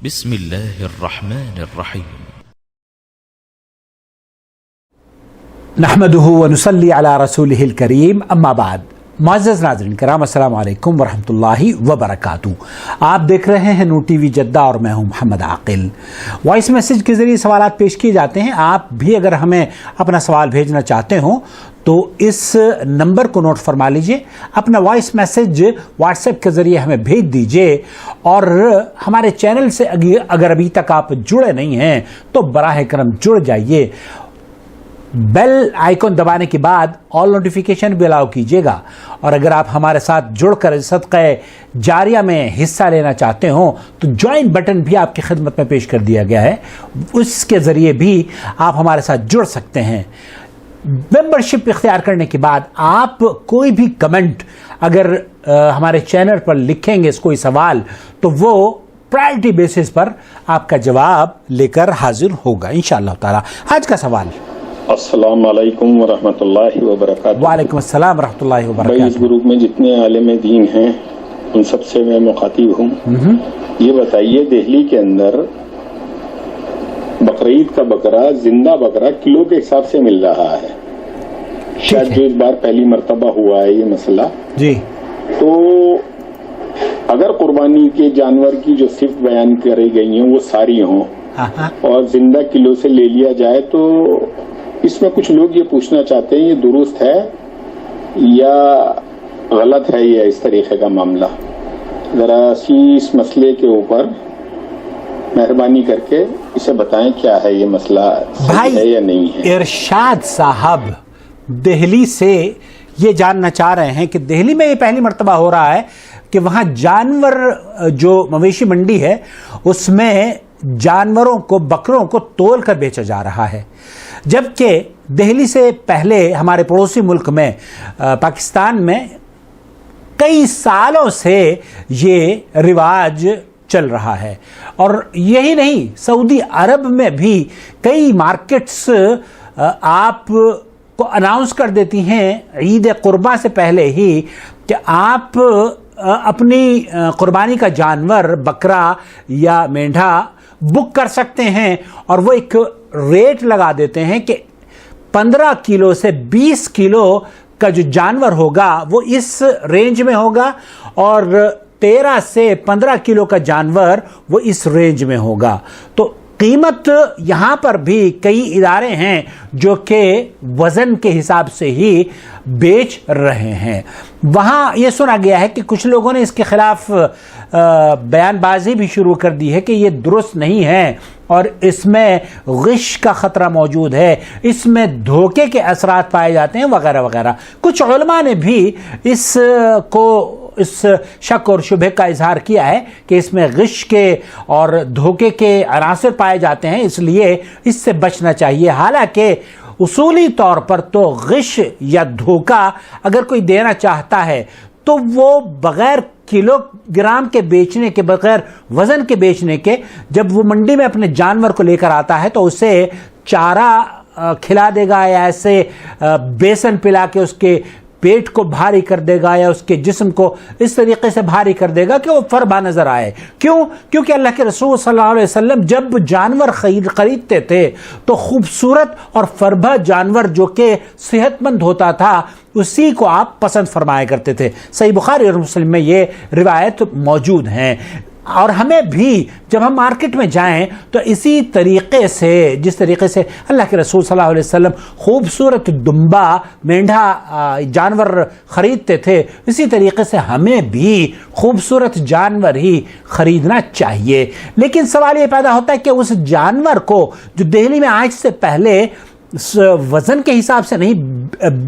بسم الله الرحمن الرحيم نحمده ونصلي على رسوله الكريم اما بعد. معزز ناظرین کرام، السلام علیکم ورحمۃ اللہ وبرکاتہ. آپ دیکھ رہے ہیں نور ٹی وی جدہ اور میں ہوں محمد عاقل. وائس میسج کے ذریعے سوالات پیش کیے جاتے ہیں. آپ بھی اگر ہمیں اپنا سوال بھیجنا چاہتے ہوں تو اس نمبر کو نوٹ فرما لیجئے، اپنا وائس میسج واٹس ایپ کے ذریعے ہمیں بھیج دیجئے. اور ہمارے چینل سے اگر ابھی تک آپ جڑے نہیں ہیں تو براہ کرم جڑ جائیے. بیل آئیکن دبانے کے بعد آل نوٹیفیکیشن بھی الاؤ کیجیے گا. اور اگر آپ ہمارے ساتھ جڑ کر صدقہ جاریہ میں حصہ لینا چاہتے ہوں تو جوائن بٹن بھی آپ کی خدمت میں پیش کر دیا گیا ہے، اس کے ذریعے بھی آپ ہمارے ساتھ جڑ سکتے ہیں. ممبرشپ اختیار کرنے کے بعد آپ کوئی بھی کمنٹ اگر ہمارے چینل پر لکھیں گے، کوئی سوال، تو وہ پرائرٹی بیسس پر آپ کا جواب لے کر حاضر ہوگا انشاءاللہ تعالی. آج کا سوال. السلام علیکم ورحمۃ اللہ وبرکاتہ. وعلیکم السلام ورحمۃ اللہ بھائی، وبرکاتہ. اس گروپ میں جتنے عالم دین ہیں ان سب سے میں مخاطب ہوں. یہ بتائیے، دہلی کے اندر بقرعید کا بکرا، زندہ بکرا کلو کے حساب سے مل رہا ہے. شاید جو اس بار پہلی مرتبہ ہوا ہے یہ مسئلہ. جی، تو اگر قربانی کے جانور کی جو صفت بیان کری گئی ہیں وہ ساری ہوں اور زندہ کلو سے لے لیا جائے، تو اس میں کچھ لوگ یہ پوچھنا چاہتے ہیں یہ درست ہے یا غلط ہے یا اس طریقے کا معاملہ. ذرا اس مسئلے کے اوپر مہربانی کر کے اسے بتائیں، کیا ہے یہ مسئلہ، صحیح ہے یا نہیں ہے. ارشاد صاحب دہلی سے یہ جاننا چاہ رہے ہیں کہ دہلی میں یہ پہلی مرتبہ ہو رہا ہے کہ وہاں جانور، جو مویشی منڈی ہے اس میں جانوروں کو، بکروں کو تول کر بیچا جا رہا ہے، جبکہ دہلی سے پہلے ہمارے پڑوسی ملک میں پاکستان میں کئی سالوں سے یہ رواج چل رہا ہے. اور یہی نہیں، سعودی عرب میں بھی کئی مارکیٹس آپ کو اناؤنس کر دیتی ہیں عید قربا سے پہلے ہی کہ آپ اپنی قربانی کا جانور، بکرا یا مینڈھا بک کر سکتے ہیں. اور وہ ایک ریٹ لگا دیتے ہیں کہ 15 کلو سے 20 کلو کا جو جانور ہوگا وہ اس رینج میں ہوگا، اور 13 سے 15 کلو کا جانور وہ اس رینج میں ہوگا. تو قیمت یہاں پر بھی کئی ادارے ہیں جو کہ وزن کے حساب سے ہی بیچ رہے ہیں. وہاں یہ سنا گیا ہے کہ کچھ لوگوں نے اس کے خلاف بیان بازی بھی شروع کر دی ہے کہ یہ درست نہیں ہے اور اس میں غش کا خطرہ موجود ہے، اس میں دھوکے کے اثرات پائے جاتے ہیں وغیرہ وغیرہ. کچھ علماء نے بھی اس شک اور شبہ کا اظہار کیا ہے کہ اس میں غش کے اور دھوکے کے عناصر پائے جاتے ہیں، اس لیے اس سے بچنا چاہیے. حالانکہ اصولی طور پر تو غش یا دھوکہ اگر کوئی دینا چاہتا ہے تو وہ بغیر کلو گرام کے بیچنے کے، بغیر وزن کے بیچنے کے، جب وہ منڈی میں اپنے جانور کو لے کر آتا ہے تو اسے چارہ کھلا دے گا یا ایسے بیسن پلا کے اس کے پیٹ کو بھاری کر دے گا یا اس کے جسم کو اس طریقے سے بھاری کر دے گا کہ وہ فربا نظر آئے. کیونکہ اللہ کے رسول صلی اللہ علیہ وسلم جب جانور خریدتے تھے تو خوبصورت اور فربا جانور جو کہ صحت مند ہوتا تھا اسی کو آپ پسند فرمایا کرتے تھے. صحیح بخاری اور مسلم میں یہ روایت موجود ہیں. اور ہمیں بھی جب ہم مارکیٹ میں جائیں تو اسی طریقے سے، جس طریقے سے اللہ کے رسول صلی اللہ علیہ وسلم خوبصورت دمبا، مینڈھا جانور خریدتے تھے، اسی طریقے سے ہمیں بھی خوبصورت جانور ہی خریدنا چاہیے. لیکن سوال یہ پیدا ہوتا ہے کہ اس جانور کو جو دہلی میں آج سے پہلے وزن کے حساب سے نہیں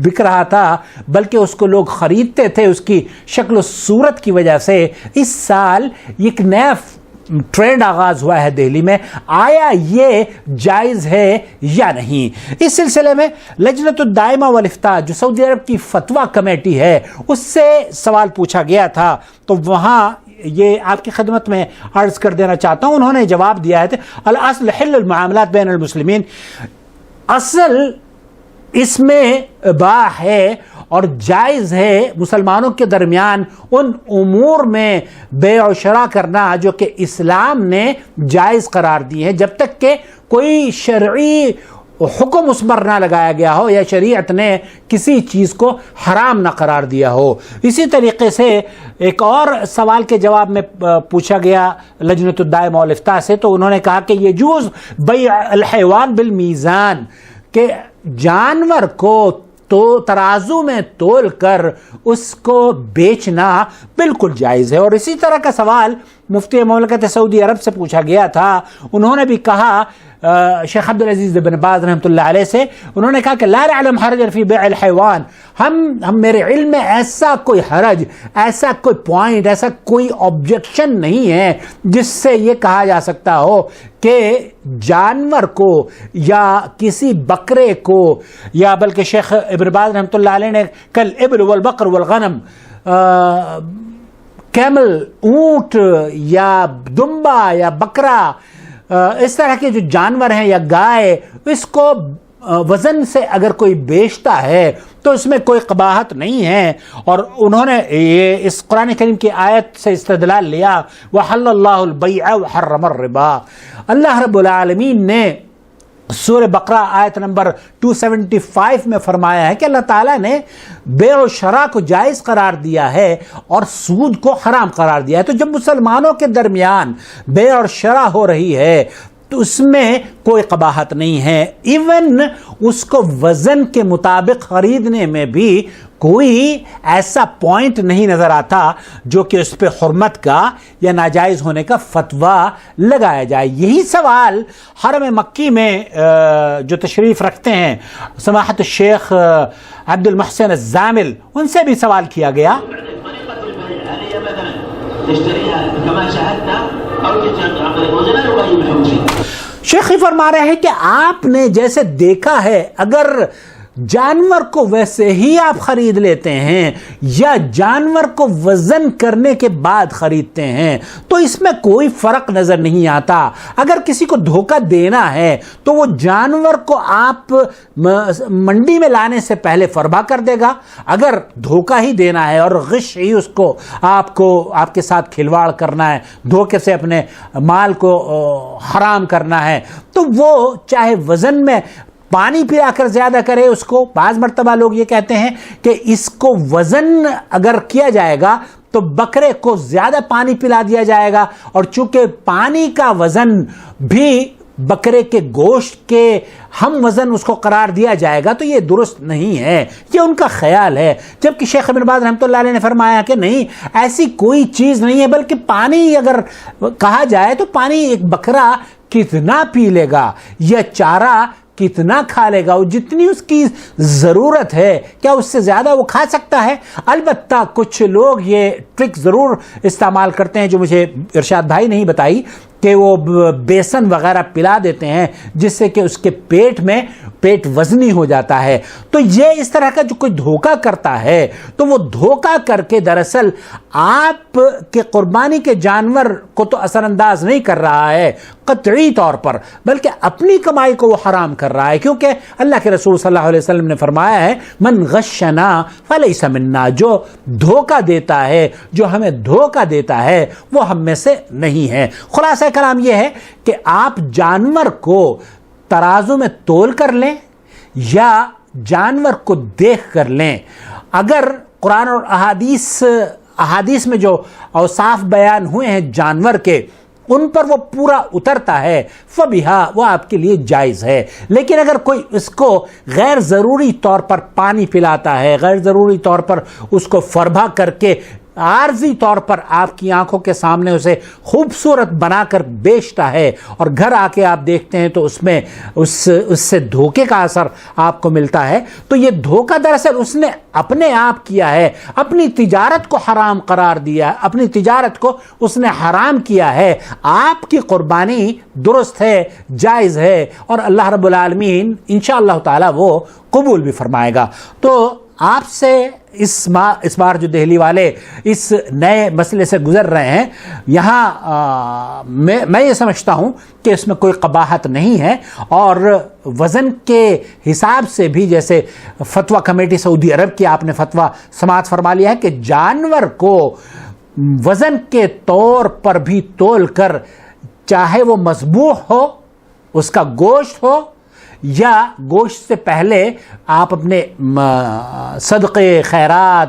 بک رہا تھا بلکہ اس کو لوگ خریدتے تھے اس کی شکل و صورت کی وجہ سے، اس سال ایک نیا ٹرینڈ آغاز ہوا ہے دہلی میں. آیا یہ جائز ہے یا نہیں؟ اس سلسلے میں لجنۃ الدائمہ والافتاء جو سعودی عرب کی فتویٰ کمیٹی ہے اس سے سوال پوچھا گیا تھا، تو وہاں یہ آپ کی خدمت میں عرض کر دینا چاہتا ہوں. انہوں نے جواب دیا ہے الاصل حل المعاملات بین المسلمین، اصل اس میں اباح ہے اور جائز ہے مسلمانوں کے درمیان ان امور میں بیع و شرا کرنا جو کہ اسلام نے جائز قرار دی ہے، جب تک کہ کوئی شرعی حکم اس پر نہ لگایا گیا ہو یا شریعت نے کسی چیز کو حرام نہ قرار دیا ہو۔ اسی طریقے سے ایک اور سوال کے جواب میں پوچھا گیا لجنۃ الدائمہ والافتاء سے، تو انہوں نے کہا کہ یجوز بیع الحیوان بالمیزان، کہ جانور کو تو ترازو میں تول کر اس کو بیچنا بالکل جائز ہے۔ اور اسی طرح کا سوال مفتی مملکت سعودی عرب سے پوچھا گیا تھا، انہوں نے بھی کہا شیخ عبدالعزیز بن باز رحمۃ اللہ علیہ سے، انہوں نے کہا کہ لا نعلم حرجا فی بیع الحیوان، ہم میرے علم میں ایسا کوئی حرج، ایسا کوئی پوائنٹ، ایسا کوئی آبجیکشن نہیں ہے جس سے یہ کہا جا سکتا ہو کہ جانور کو یا کسی بکرے کو، یا بلکہ شیخ ابن باز رحمۃ اللہ علیہ نے کل ابل والبقر والغنم، کیمل، اونٹ یا دمبا یا بکرا، اس طرح کے جو جانور ہیں یا گائے، اس کو وزن سے اگر کوئی بیچتا ہے تو اس میں کوئی قباحت نہیں ہے۔ اور انہوں نے یہ اس قرآن کریم کی آیت سے استدلال لیا وَحَلَّ اللَّهُ الْبَيْعَ وَحَرَّمَ الرِّبَا، اللہ رب العالمین نے سورہ بقرہ آیت نمبر 275 میں فرمایا ہے کہ اللہ تعالیٰ نے بیع و شرع کو جائز قرار دیا ہے اور سود کو حرام قرار دیا ہے۔ تو جب مسلمانوں کے درمیان بیع اور شرع ہو رہی ہے تو اس میں کوئی قباحت نہیں ہے، ایون اس کو وزن کے مطابق خریدنے میں بھی کوئی ایسا پوائنٹ نہیں نظر آتا جو کہ اس پہ حرمت کا یا ناجائز ہونے کا فتویٰ لگایا جائے۔ یہی سوال حرم مکی میں جو تشریف رکھتے ہیں سماحت الشیخ عبد المحسن الزامل، ان سے بھی سوال کیا گیا۔ شیخ فرما رہے ہیں کہ آپ نے جیسے دیکھا ہے، اگر جانور کو ویسے ہی آپ خرید لیتے ہیں یا جانور کو وزن کرنے کے بعد خریدتے ہیں تو اس میں کوئی فرق نظر نہیں آتا۔ اگر کسی کو دھوکہ دینا ہے تو وہ جانور کو آپ منڈی میں لانے سے پہلے فربا کر دے گا، اگر دھوکہ ہی دینا ہے اور غش ہی اس کو آپ کے ساتھ کھلواڑ کرنا ہے، دھوکے سے اپنے مال کو حرام کرنا ہے، تو وہ چاہے وزن میں پانی پلا کر زیادہ کرے اس کو، بعض مرتبہ لوگ یہ کہتے ہیں کہ اس کو وزن اگر کیا جائے گا تو بکرے کو زیادہ پانی پلا دیا جائے گا، اور چونکہ پانی کا وزن بھی بکرے کے گوشت کے ہم وزن اس کو قرار دیا جائے گا، تو یہ درست نہیں ہے، یہ ان کا خیال ہے۔ جبکہ شیخ ابن باز رحمۃ اللہ علیہ نے فرمایا کہ نہیں، ایسی کوئی چیز نہیں ہے، بلکہ پانی اگر کہا جائے تو پانی ایک بکرا کتنا پی لے گا یا چارہ کتنا کھا لے گا، جتنی اس کی ضرورت ہے، کیا اس سے زیادہ وہ کھا سکتا ہے؟ البتہ کچھ لوگ یہ ٹرک ضرور استعمال کرتے ہیں جو مجھے ارشاد بھائی نہیں بتائی، کہ وہ بیسن وغیرہ پلا دیتے ہیں جس سے کہ اس کے پیٹ وزنی ہو جاتا ہے۔ تو یہ اس طرح کا جو کوئی دھوکہ کرتا ہے تو وہ دھوکہ کر کے دراصل آپ کے قربانی کے جانور کو تو اثر انداز نہیں کر رہا ہے قطعی طور پر، بلکہ اپنی کمائی کو وہ حرام کر رہا ہے، کیونکہ اللہ کے رسول صلی اللہ علیہ وسلم نے فرمایا ہے من غشنا فلیس منا، جو دھوکہ دیتا ہے، جو ہمیں دھوکہ دیتا ہے وہ ہم میں سے نہیں ہے۔ خلاصہ کلام یہ ہے کہ آپ جانور کو ترازو میں تول کر لیں یا جانور کو دیکھ کر لیں، اگر قرآن اور احادیث میں جو اوصاف بیان ہوئے ہیں جانور کے ان پر وہ پورا اترتا ہے فبہا، وہ آپ کے لیے جائز ہے۔ لیکن اگر کوئی اس کو غیر ضروری طور پر پانی پلاتا ہے، غیر ضروری طور پر اس کو فربا کر کے عارضی طور پر آپ کی آنکھوں کے سامنے اسے خوبصورت بنا کر بیچتا ہے اور گھر آ کے آپ دیکھتے ہیں تو اس میں اس سے دھوکے کا اثر آپ کو ملتا ہے، تو یہ دھوکہ دراصل اس نے اپنے آپ کیا ہے، اپنی تجارت کو حرام قرار دیا، اپنی تجارت کو اس نے حرام کیا ہے۔ آپ کی قربانی درست ہے، جائز ہے، اور اللہ رب العالمین انشاءاللہ تعالی وہ قبول بھی فرمائے گا۔ تو آپ سے اس بار جو دہلی والے اس نئے مسئلے سے گزر رہے ہیں، یہاں میں یہ سمجھتا ہوں کہ اس میں کوئی قباحت نہیں ہے، اور وزن کے حساب سے بھی جیسے فتویٰ کمیٹی سعودی عرب کی آپ نے فتویٰ سماعت فرما لیا ہے کہ جانور کو وزن کے طور پر بھی تول کر، چاہے وہ مذبوح ہو، اس کا گوشت ہو، یا گوشت سے پہلے آپ اپنے صدقے خیرات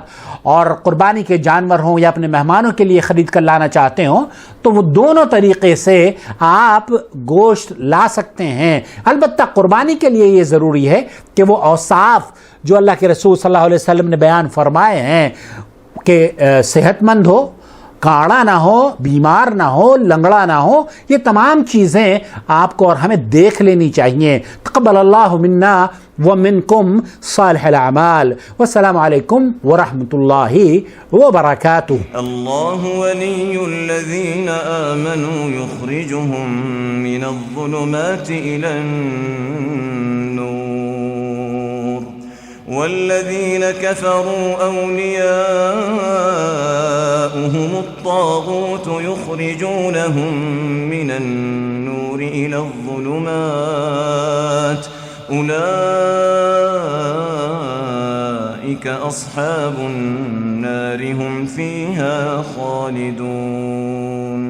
اور قربانی کے جانور ہوں یا اپنے مہمانوں کے لیے خرید کر لانا چاہتے ہوں، تو وہ دونوں طریقے سے آپ گوشت لا سکتے ہیں۔ البتہ قربانی کے لیے یہ ضروری ہے کہ وہ اوصاف جو اللہ کے رسول صلی اللہ علیہ وسلم نے بیان فرمائے ہیں کہ صحت مند ہو، کاڑا نہ ہو، بیمار نہ ہو، لنگڑا نہ ہو، یہ تمام چیزیں آپ کو اور ہمیں دیکھ لینی چاہیے۔ تقبل اللہ منا ومنکم صالح الاعمال، والسلام علیکم ورحمۃ اللہ وبرکاتہ۔ اللہ ولی الذین آمنوا یخرجهم من الظلمات إلى النور، والذین كفروا أولیاؤهم الطاغوت یخرجونهم من النور إلى الظلمات، أولئك أصحاب النار هم فيها خالدون۔